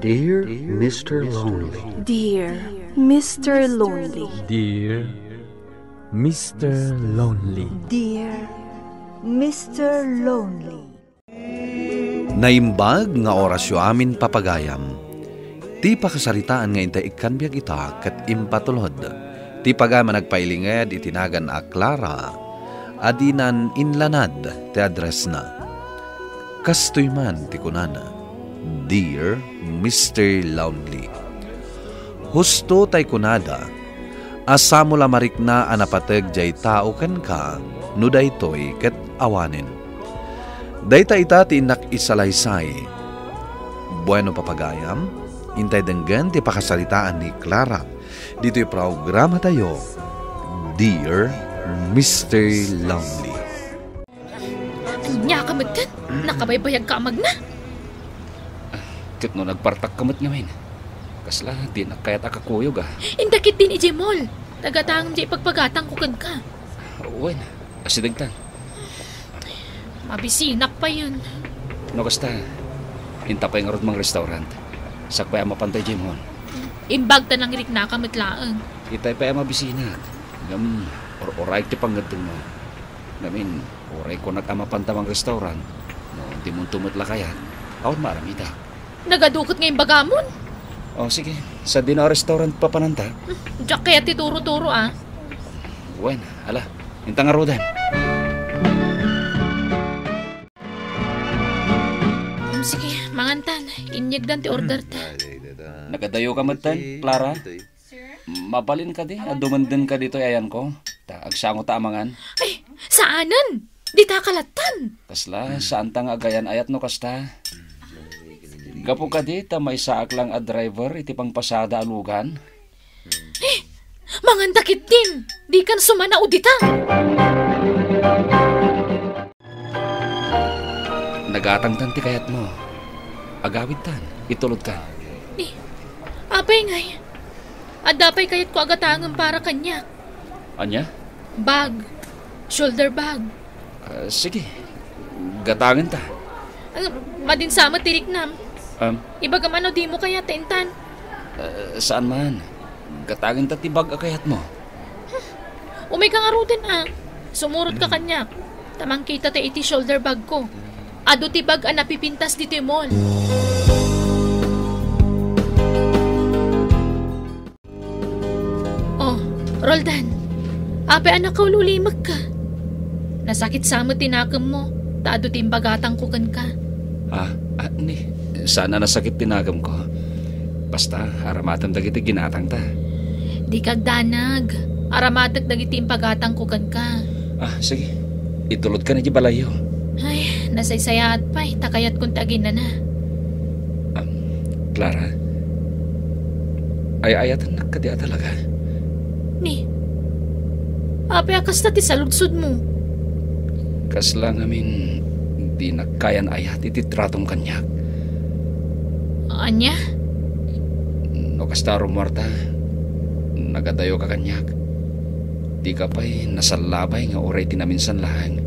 Dear Mr. Lonely. Dear Mr. Lonely. Dear Mr. Lonely. Dear Mr. Lonely. Naimbag nga orasyo amin papagayam. Ti pakasaritaan nga intay ikanbiag ita kat impatulod. Ti pagama nagpailinged itinagan a Clara. Adinan inlanad ti address na. Kastoy man ti kunana. Dear Mr. Lonely. Husto tay kunada. Asamo la marikna anapateg jay tao ken ka. No daytoy ket awanen. Dayta ita ti inak isalaysay. Bueno papagayam. Intay denggan ti pakasalitaan ni Clara. Dito'y programa tayo. Dear Mr. Lonely. Nya kamagkan, nakabaybayag ka magna. Kat no nagpartak kamot ngayon. Kasla, di na kaya't akakuyog Indakit din ijemol. Tagatang di pagpagatang kukan ka. Uwan, asidagtan. Mabisinak pa yun. No kasta, hinta pa yung mga restaurant. Sakpay ang mapantay jemol. Imbag ta nang irik na kamitlaang. Itay pa yung mabisina. Ngam, oray ti pangadun mo. Ngamin, oray ko nag-amapantamang restaurant. No, di mong tumutla kaya. Awan maramida. Nagadukot ngayong bagamon. O sige, sa dina restaurant pa pananta. Diyak kaya tituro-turo Uwan, ala, hintang arudan. Sige, mangantan. Inyagdan ti order ta. Nagadayo ka matan, Clara? Mabalin ka di, adumandan ka dito ayan ko. Agsango ta amangan. Ay, saanan? Di ta kalatan. Kasla, saan ta nga agayan ayat no kasta? Gapo ka di, ta may saak lang a driver, iti pang pasada alugan. Mangantakit din. Di kan sumana udita. Nagatangtan ti kayat mo. Agawid tan, itulod ka. Apay ngay. Adapay kayat ko agatangan para kanya. Anya? Bag. Shoulder bag. Sige, gatangan ta. Madinsama tirik nam. Ibaga man o di mo kaya taintan. Saan man? Gatangan ta tibag akayat mo. Umay kang arutin Sumurot ka kanya. Tamang kita ta iti shoulder bag ko. Ado tibag napipintas dito yung mall. Oh, Roldan. Ape anak ka ululimag ka. Nasakit sa mo tinakam mo. Taado timbagatang kukan ka. Ni. Sana nasakit tinagam ko. Basta, aramatan dagiti ginatang ta. Di kagdanag. Aramatak dagiti impagatang kukan ka. Sige. Itulod ka na di balayo. Ay, nasaysayaat pa. Takayat kong tagin na. Clara. Ay ayatan na kadia talaga. Ni. Ape akas na ti saludsod mo. Kaslang amin, di nakayan ayat iti tratong kanyak. Anya? No kastaro Marta, nagadayo ka kanyak. Di ka pa'y nasalabay nga oray tinaminsan lahang.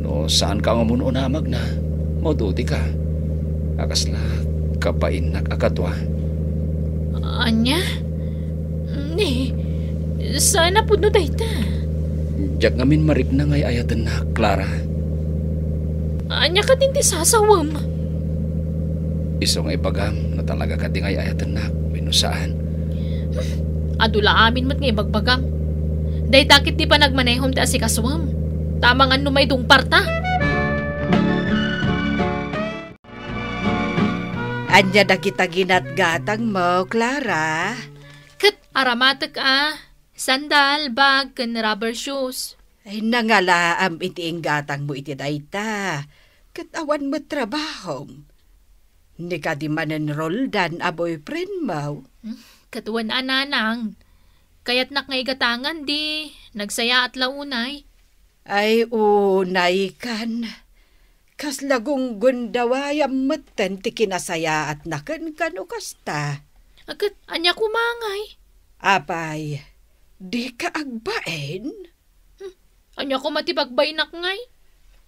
No saan ka nga muno namag na, maduti ka. Akasla, kapain nag-akatwa. Anya? Ni, sana po no dayta. Diyak ngamin marik na ngay ayatan na, Clara. Anya ka din ti sasawam. Iso nga ipagam na talaga ka di ngay ayatan na, minusaan. Adula amin mat ngay bagbagam. Day takit di pa nagmanehom ti asikaswam. Tamangan no may dungparta. Anya na kita ginatgatang mo, Clara. Kat aramatek sandal, bag, kan rubber shoes. Ay nangalaam iti inggatang mo iti dayta. Kat awan mo trabahom. Ni ka di manen Roldan a boyfriend mo. Katuan ananang. Kaya't nakngaigatangan di. Nagsaya at launay. Ay unay kan. Kas lagong gundawayam meten ti kinasaya at naken kanu kasta. Agad anya kumangay. Apay, di ka agbaen? Anya ko matibagbay nak ngay.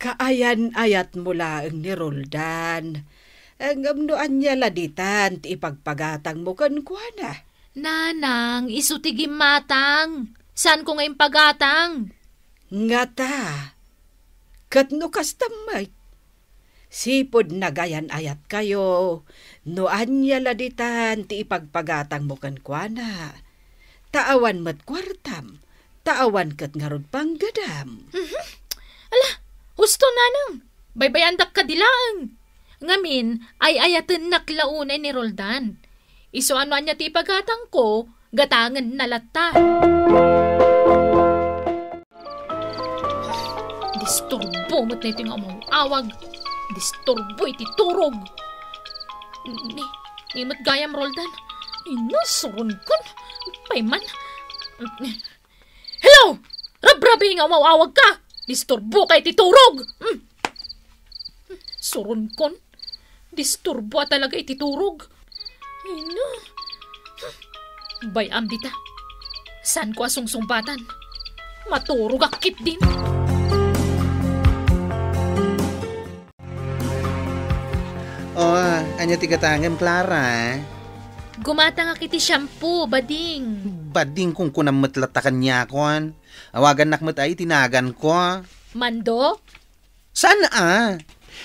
Kaayan-ayat mo laeng ni Roldan. Ang amnoan niya laditan, ti ipagpagatang mo kan kuana. Nanang, isutigim matang. Saan ko ngayon pagatang? Ngata, kat no kastamay. Sipod nagayan ayat kayo, no anya laditan, ti ipagpagatang mo kan kuana. Taawan mat kwartam, taawan kat ngarod panggadam. Ala, husto nanang. Baybayandak ka dilaang. Ngamin, ay ayatan naklaunay ni Roldan. Iso ano anya ti pagatang ko, gatangan na lata. Disturbo mo't na ito yung among awag. Disturbo iti turog. Ni mo't gayam Roldan. Inasurun kon. Payman. Hello! Rabrabi nga mawawag ka. Disturbo kay iti turog. Surun kon. Disturbo talaga iti turog. Ay no. Bayam dita. San ko asungsumbatan? Maturog akit din. Anya ti katangan, Clara? Gumata nga kiti shampoo, bading. Bading kung kunam matlatakan niya kon. Awagan nakmat ay tinagan ko. Mando? Saan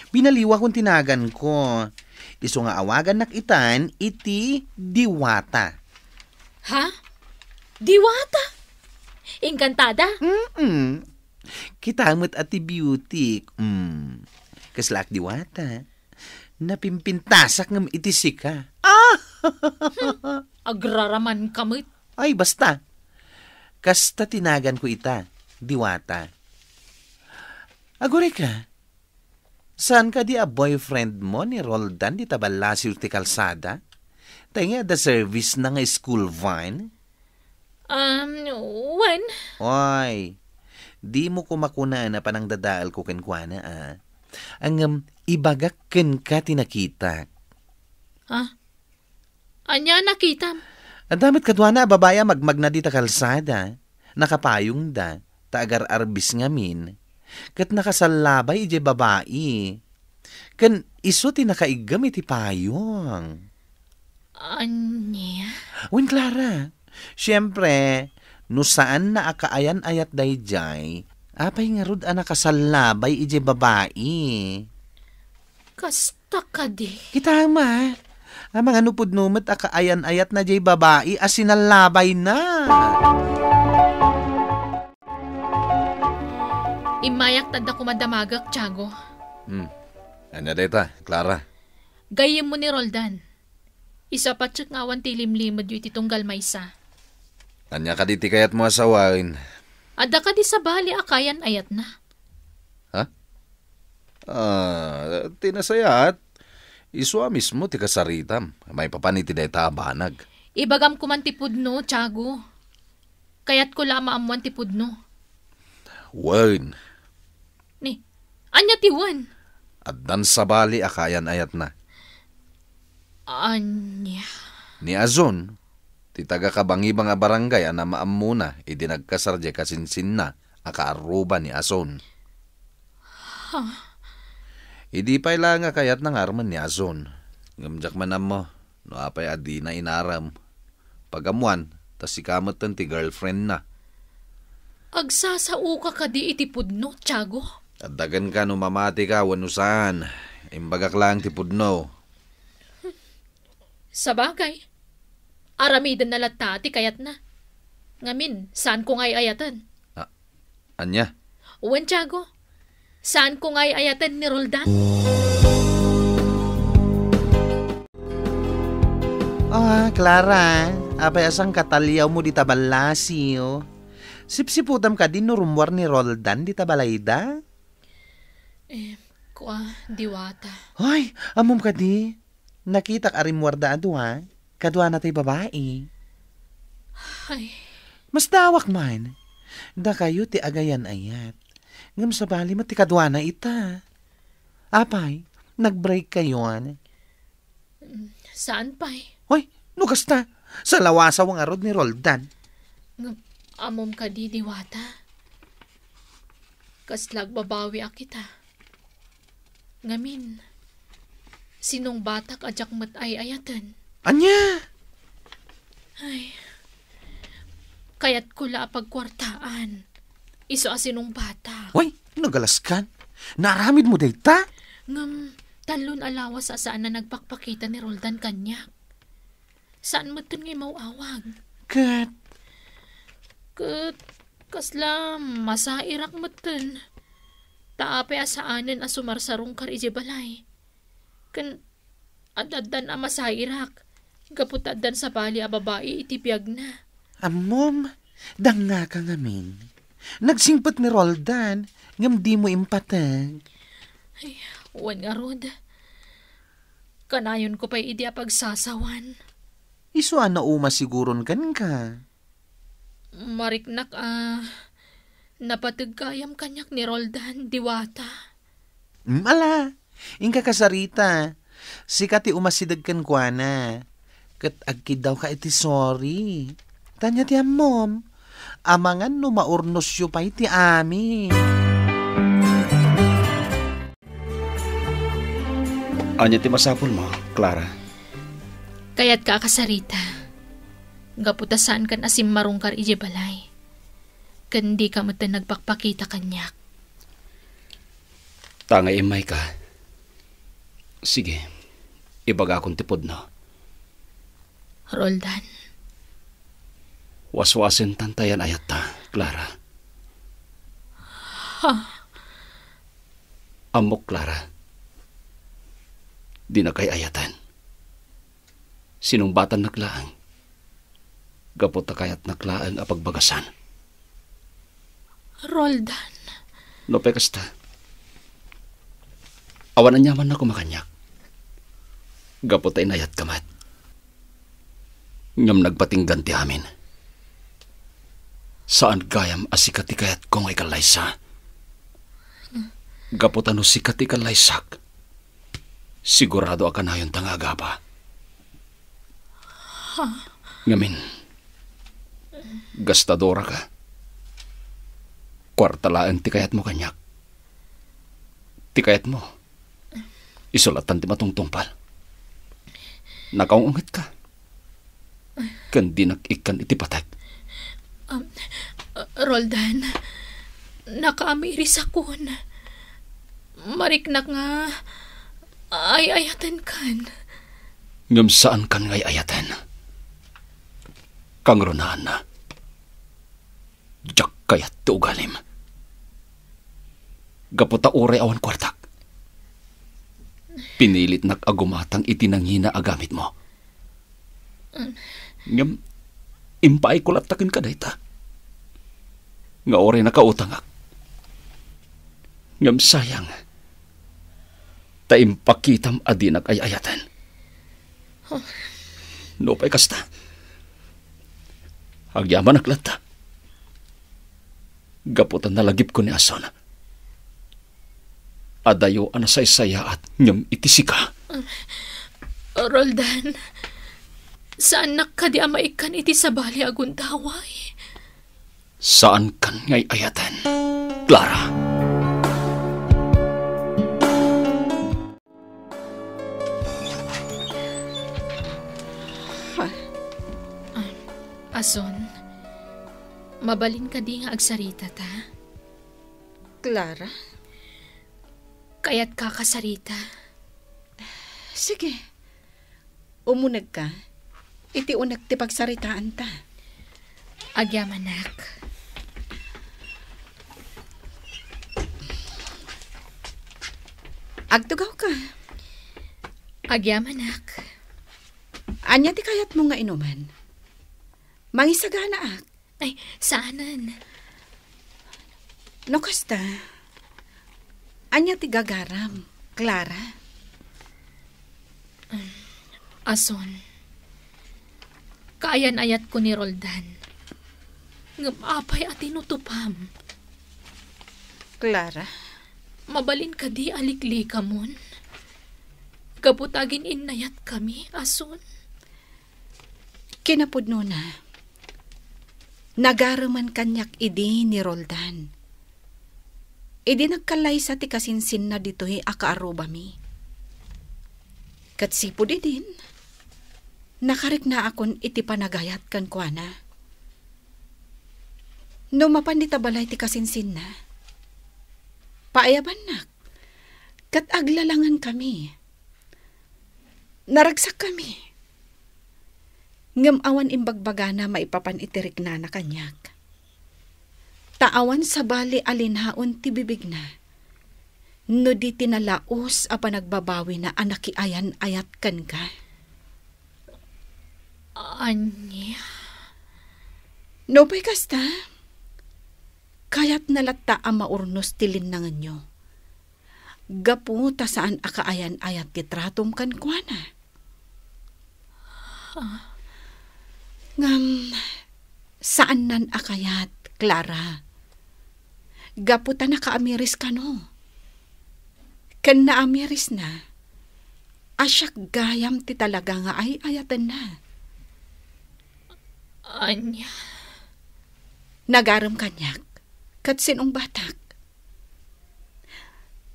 Binaliwa kong tinagan ko. Iso nga awagan nakitan, iti Diwata. Ha? Diwata? Encantada? Kitamot ati beauty. Kaslak Diwata. Napimpintasak ng itisik ka. Agraraman kamit. Ay, basta. Kasta tinagan ko ita, Diwata. Agore ka. Saan ka di a boyfriend mo ni Roldan di tabalasyo ti kalsada? Tenga the service na nga school van? When? Oy, di mo kumakuna na panang dadaal ko kenkwana Ang ibagak ken ka tinakita. Ha? Anya nakita? Ang damit kadwa na babaya magmag na di ta kalsada. Nakapayong da, taagar arbis ngamin. Kat nakasalabay ije babae. Kan iso ti nakaigam iti payong. Anya? Win Clara, siyempre, no saan na akaayan ayat dayjay, apay nga rod nakasalabay ije babae. Kasta ka di. Kitama, ang mga nupod numet akaayan ayat na jay babae asinalabay na. Imayak tanda ko madamagak, Tiago. Ano deta, Clara? Gayem mo ni Roldan. Isa pa tsak ngawan tilimlimod yu ititong galmaysa. Anya ka di kayat mo asawain. Ada ka di sa bali akayan ayat na. Ha? Tinasayat. Iswa mismo ti kasaritam. May papaniti deta banag. Ibagam ko man tipudno, Tiago. Kayat ko lama amuan tipudno. Wen. Ni, anya tiwan? At dan sa bali akayan ayat na. Anya? Ni Azon, ti taga kabangi nga barangay na maamuna, idinagkasarje kasinsin na, akaaruba ni Azon. Idi pa'y lang kayat ng arman ni Azon. Ngamjak manam mo, no apay adi na inaram. Pagamuan, tas ikamot ti girlfriend na. Agsasao ka di itipudno, Tiago? At dagan ka no mamati ka, wanusan. Imbagak lang ti pudno. Sa bagay. Aramidan na latati kayat na. Ngamin, saan ko nga'y ayatan? Anya? Uwan, Tiago. Saan ko nga'y ayatan ni Roldan? Clara, apay asang katalyaw mo di tabalasyo. Sipsiputam ka din no rumwar ni Roldan di tabalayda? Diwata. Hoy, amom ka di. Nakita ka rimwarda adwa. Kadwa na tay babae. Ay. Mas dawak man. Da kayo ti agayan ayat. Ngam sa bali mo ti kadwa na ita. Apay, nag-break kayo Saan pa'y? Hoy, nugas ta. Sa lawasaw ang arod ni Roldan. Amom ka di, Diwata. Kaslag babawi akita. Ngamin, Sinong batak ajak mat ay ayatan. Anya? Ay, kayat kula pagkwartaan. Iso asinong batak. Way, nagalaskan. Naramid mo dayta? Ngam, talon alawas sa saan na nagpakpakita ni Roldan kanyak. Saan mo ngay mauawag? Kat, Kasla, masairak mo tun. Taape asaanan asumarsarong kar ije balay. Kan, adadan a masairak. Gaputadan sa bali a babae itipyag na. amom, danga ka ngamin. Nagsingpot ni Roldan, ngam di mo impatag. Ay, wan nga rod. Kanayon ko pa'y idi a pagsasawan. Iso na umasiguron kan ka. Mariknak napatagkayam kanyak ni Roldan, diwata. Ala, ingka kasarita. Sikati umasidag kan kwa na. Kat agkid daw ka iti sorry. Tanya ti amom. Amangan no maurnos yu pa iti amin. Anya ti masapul mo, Clara? Kaya't ka kasarita. Gaputasan kan asim marungkar ije balay. Kandi ka mata nagpakpakita kanyak. Tangay imay ka. Sige, ibaga akong tipod no. Roldan, Waswasin tantayan ayat ta, Clara. Amok, Clara. Di na kay ayatan. Sinong batan naglaang? Gapot na kayat naglaang apagbagasan. Roldan. No pekasta. Awan anyaman na kumakanyak. Gapot ay nayat kamat. Ngam nagpatinggan ti amin. Saan gayam asikati kayat kong ikalaysa? Gapot ano sikati kalaysak? Sigurado akan na yung tangaga pa. Ngamin, gastadora ka. Kwartalaan ti kayat mo kanyak. Ti kayat mo, isulatan ti matungtungpal. Nakaungungit ka. Kandi nakikan iti patag. Roldan, nakaamiris ako na. Mariknak nga, ay ayatan kan. Ngam saan kan ngay ayatan? Kang runaan na. Jak kayat ti ugalim. Gaputa ure awan kwartak. Pinilit nag-agumatang itinanghina agamit mo. Ngam, impay ko latakin ka dayta. Nga ore nakautangak. Ngam sayang. Taimpakitam adinak ay ayatan. No pa'y kasta. Agyaman naklata. Gaputan nalagip ko ni Ason. Adayo anasaysaya at nyam itisika. Roldan, saan nakadi amaikan iti sabali agundaway? Saan kan ngay ayatan, Clara? Ason, mabalin ka di nga agsarita ta? Clara? Kaya't kakasarita. Sige. Umunag ka. Iti unag ti pagsaritaan ta. Agyamanak. Agtugaw ka. Agyamanak. Anya ti kayat mo nga inuman. Mangisagana ak. Ay, saanan? No kasta. Anya ti gagaram, Clara. Ason, kaayan ayat ko ni Roldan. Ngapapay at tinutupam. Clara. Mabalin ka di alikli ka mon. Kaputagin inayat kami, Ason. Kinapudno na. Nagaraman kanyak idi ni Roldan. Idi nagkalay sa ti kasinsin na dito'y akaaruba mi. Kat sipo di din. Nakarik na akon iti panagayat kan kuana. No mapan di tabalay ti kasinsin na. Paayaban nak. Kat aglalangan kami. Naragsak kami. Ngam awan imbagbaga na maipapan itirik na kanyak. Taawan sa bali alinhaon ti bibig na. No di tinalaos a panagbabawi na anakiayan ayat kan ka. Anya? No pa'y kasta. Kayat nalatta ang maurnos tilin na nyo. Gapu ta saan akaayan ayat titratom kan kuana. Ngam, saan nan akayat, Clara? Gapu ta nakaamiris ka no. Kan naamiris na, asyak gayam ti talaga nga ay ayatan na. Anya? Nagaram kanyak, kat sinong batak.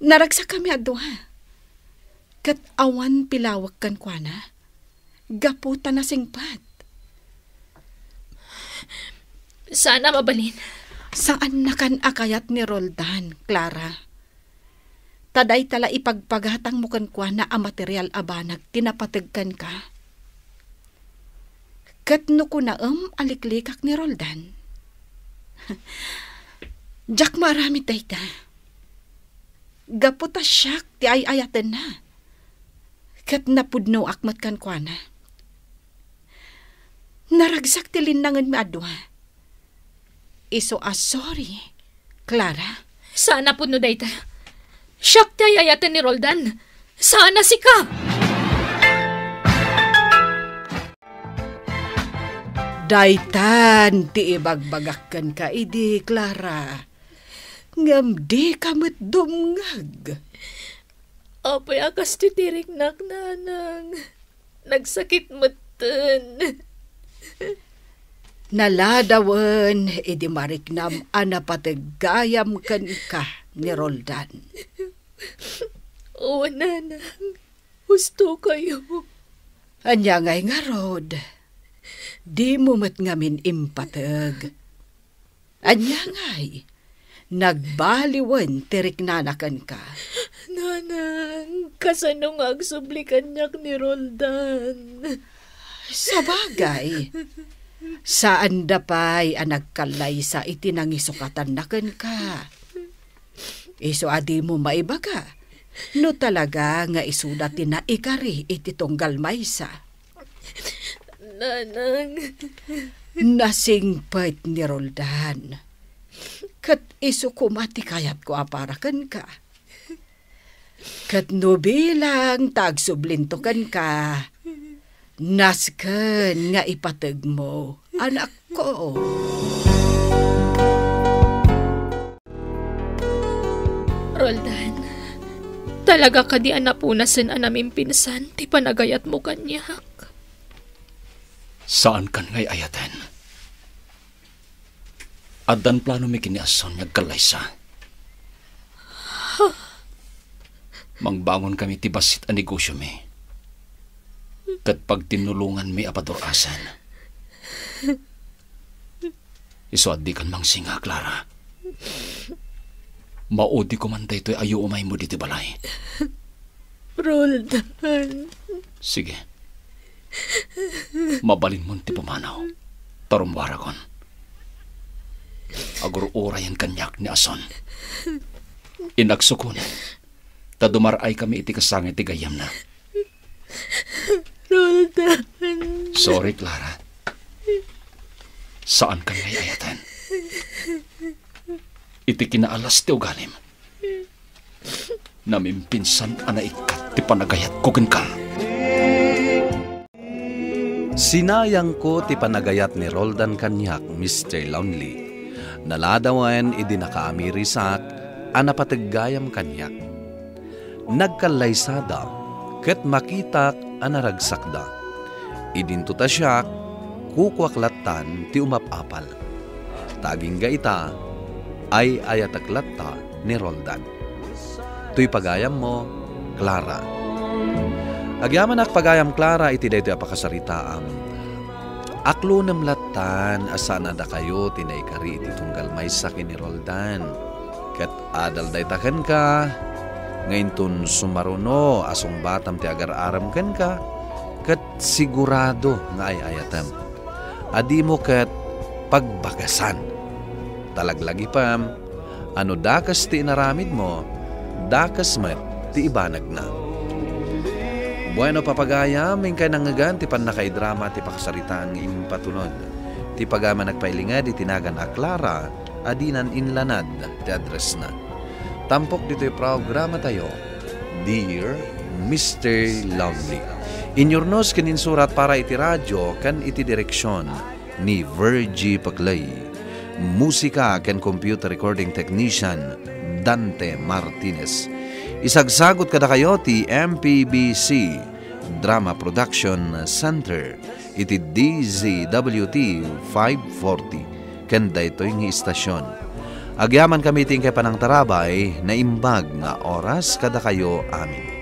Naragsak kami aduha. Kat awan pilawag kan kuana, gaputa na singpat. Sana mabalin. Saan na kan akayat ni Roldan, Clara? Taday tala ipagpagatang mo kan kuana a material abanag tinapatagkan ka. Kat no kunaam aliklikak ni Roldan. Jak marami tayta. Gaputa siyak ti ay-ayatan na. Kat napudno akmat kan kuana. Naragsak ti linangan mi adwa. Iso sorry, Clara. Sana po no dayta. Siyak ti ayayatan ni Roldan. Sana si ka. Daytan ti ibagbagakan ka idi, Clara. Ngam di kamit dumngag. Apay akas titirik nak nanang. Nagsakit matan. Naladawan idi mariknam anapatagayam kan ka ni Roldan. Oo, nanang. Gusto kayo. Anya ngay nga, Rod. Di mo mat ngamin impatag. Anya ngay. Nagbaliwan tirik nanakan ka. Nanang, kasanong agsublikan niyak ni Roldan. Sa bagay, saan dapay ang nagkalay sa itinangisukatan nakan ka. Iso adi mo maibaga, no talaga nga isudatin na ikari ititunggal maysa. Nanang. Nasingpait ni Roldan. Kat iso kumati kayat ko aparakan ka. Kat no bilang tagsublintokan ka, nasken nga ipatag mo, anak ko. Roldan, talaga ka di anapunasan anamin pinsan, ti panagayat mo kanyak. Saan kan ngay ayatan? Adan plano mi kiniason niya kalaysa. Mangbangon kami ti basit a negosyo mi. Kat pag tinulungan mi apadurasan. Isuad di kan mangsinga, Clara. Maudi ko man daytoy ayo umay mo diti balay. Roldan. Sige. Mabalin mo ti pumanaw. Tarumwaragon. Agur orayan kanyak ni Ason. Inagsukon. Tadumaray kami iti kasangit ti gayam na. Roldan. Sorry, Clara. Saan ka ngay ayatan? Iti kinaalas ti ugalim. Namimpinsan anaikat ti panagayat ko ka. Sinayang ko ti panagayat ni Roldan kanyak, Mr. Lonely. Naladawan idi nakaamirisak, anapatagayam kanyak. Nagkalaysada, ket makitak anaragsakda. Idintuta siya, kukwaklatan ti umapapal. Taging gaita, ay ayataklatta ni Roldan. Tuy pagayam mo, Clara. Agyaman pagayam Clara iti daytoy apakasaritaam. Aklo namlatan asana da kayo tinaykari iti tunggal maysa ken ni Roldan. Ket adal daytaken ka ngayon tun sumaruno asong batam ti agar-aram ken ka. Ket sigurado nga ayayatam. Adi mo ket pagbagasan. Talaglagi pam, ano dakas ti inaramid mo, dakas met ti ibanag na. Bueno papagayam, mingkay nangagan ti panakaidrama ti pakasaritaan ng impatulod. Ti pagama nagpailingad itinagan a Clara, adinan inlanad ti address na. Tampok dito'y programa tayo, Dear Mr. Lonely. Inyornos kininsurat para iti radyo kan iti direksyon ni Virgie Paclay. Musika ken computer recording technician Dante Martinez. Isagsagot kada kayo ti MPBC Drama Production Center iti DZWT 540 ken daytoy nga istasyon. Agyaman kami tingkay panang tarabay na imbag nga oras kada kayo amin.